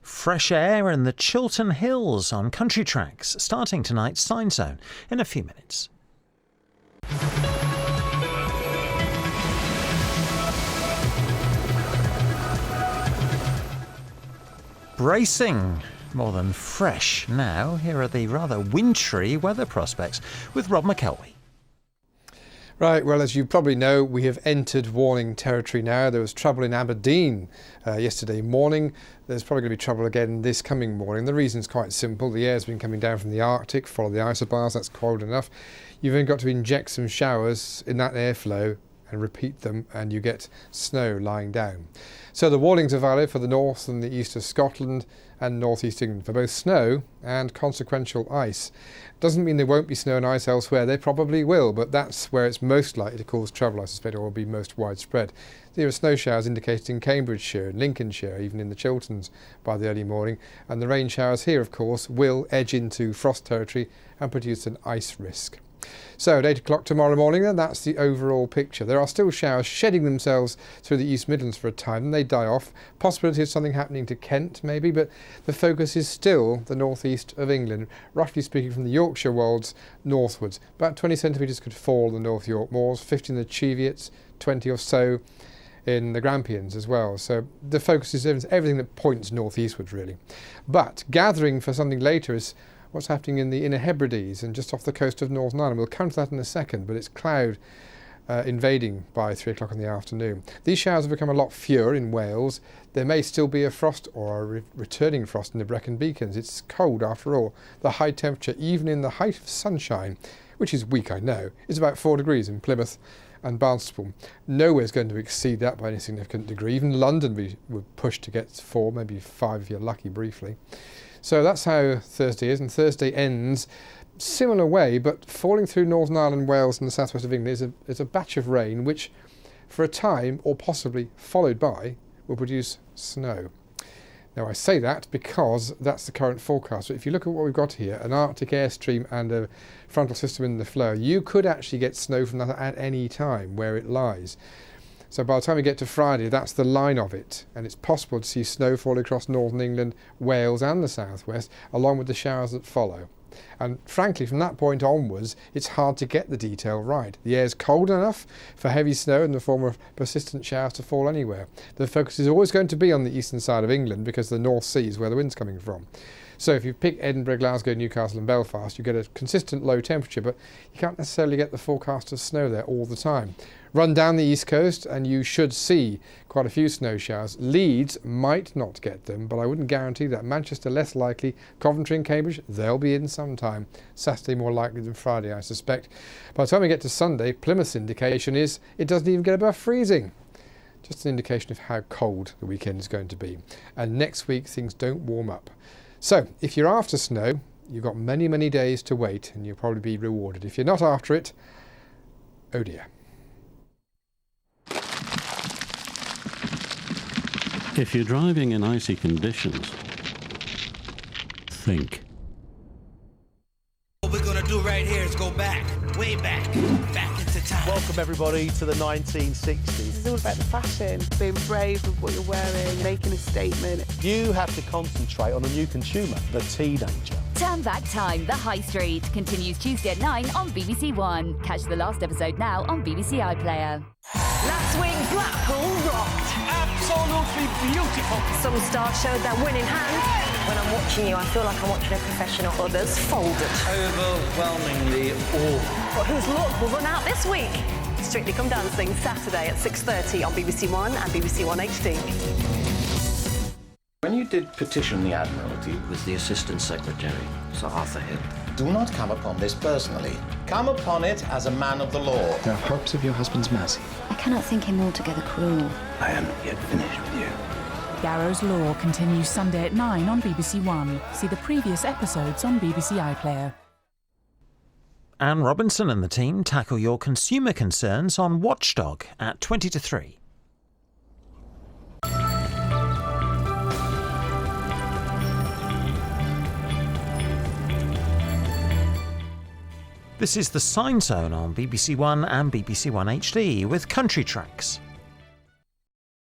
Fresh air in the Chiltern Hills on country tracks, starting tonight's Sign Zone in a few minutes. Bracing, more than fresh now. Here are the rather wintry weather prospects with Rob McElwee. Right, well, as you probably know, we have entered warning territory now. There was trouble in Aberdeen yesterday morning. There's probably going to be trouble again this coming morning. The reason's quite simple. The air's been coming down from the Arctic, follow the isobars, that's cold enough. You've then got to inject some showers in that airflow and repeat them, and you get snow lying down. So the warnings are valid for the north and the east of Scotland and northeast England for both snow and consequential ice. Doesn't mean there won't be snow and ice elsewhere. They probably will, but that's where it's most likely to cause trouble, I suspect, or will be most widespread. There are snow showers indicated in Cambridgeshire, Lincolnshire, even in the Chilterns by the early morning, and the rain showers here, of course, will edge into frost territory and produce an ice risk. So at 8 o'clock tomorrow morning, then, that's the overall picture. There are still showers shedding themselves through the East Midlands for a time, and they die off. Possibility of something happening to Kent, maybe, but the focus is still the northeast of England, roughly speaking from the Yorkshire wolds northwards. About 20 centimetres could fall in the North York moors, 50 in the Cheviots, 20 or so in the Grampians as well. So the focus is everything that points northeastwards, really. But gathering for something later is what's happening in the Inner Hebrides and just off the coast of Northern Ireland. We'll come to that in a second, but it's cloud invading by 3 o'clock in the afternoon. These showers have become a lot fewer in Wales. There may still be a frost or a returning frost in the Brecon Beacons. It's cold after all. The high temperature, even in the height of sunshine, which is weak, I know, is about 4 degrees in Plymouth and Barnstaple. Nowhere's going to exceed that by any significant degree. Even London we would push to get 4, maybe 5 if you're lucky briefly. So that's how Thursday is, and Thursday ends similar way, but falling through Northern Ireland, Wales and the southwest of England is a batch of rain which for a time, or possibly followed by, will produce snow. Now I say that because that's the current forecast. So if you look at what we've got here, an Arctic airstream and a frontal system in the flow, you could actually get snow from that at any time where it lies. So by the time we get to Friday, that's the line of it, and it's possible to see snowfall across northern England, Wales and the southwest, along with the showers that follow. And frankly, from that point onwards, it's hard to get the detail right. The air's cold enough for heavy snow in the form of persistent showers to fall anywhere. The focus is always going to be on the eastern side of England because the North Sea is where the wind's coming from. So if you pick Edinburgh, Glasgow, Newcastle and Belfast, you get a consistent low temperature, but you can't necessarily get the forecast of snow there all the time. Run down the east coast and you should see quite a few snow showers. Leeds might not get them, but I wouldn't guarantee that. Manchester less likely. Coventry and Cambridge, they'll be in sometime. Saturday more likely than Friday, I suspect. By the time we get to Sunday, Plymouth's indication is it doesn't even get above freezing. Just an indication of how cold the weekend is going to be. And next week things don't warm up. So if you're after snow, you've got many, many days to wait and you'll probably be rewarded. If you're not after it, oh dear. If you're driving in icy conditions, think. What we're gonna do right here is go back, way back into time. Welcome everybody to the 1960s. This is all about the fashion, being brave with what you're wearing, making a statement. You have to concentrate on a new consumer, the teenager. Turn Back Time, The High Street, continues Tuesday at 9 on BBC One. Catch the last episode now on BBC iPlayer. Last week, Blackpool rocked. Absolutely beautiful. Some stars showed their winning hand. When I'm watching you, I feel like I'm watching a professional. Others folded. Overwhelmingly awful. But whose luck will run out this week? Strictly Come Dancing, Saturday at 6:30 on BBC One and BBC One HD. When you did petition the Admiralty with the Assistant Secretary, Sir Arthur Hill, do not come upon this personally. Come upon it as a man of the law. There are hopes of your husband's mercy. I cannot think him altogether cruel. I am yet finished with you. Yarrow's Law continues Sunday at 9 on BBC One. See the previous episodes on BBC iPlayer. Anne Robinson and the team tackle your consumer concerns on Watchdog at 20 to 3. This is the Sign Zone on BBC One and BBC One HD with country tracks.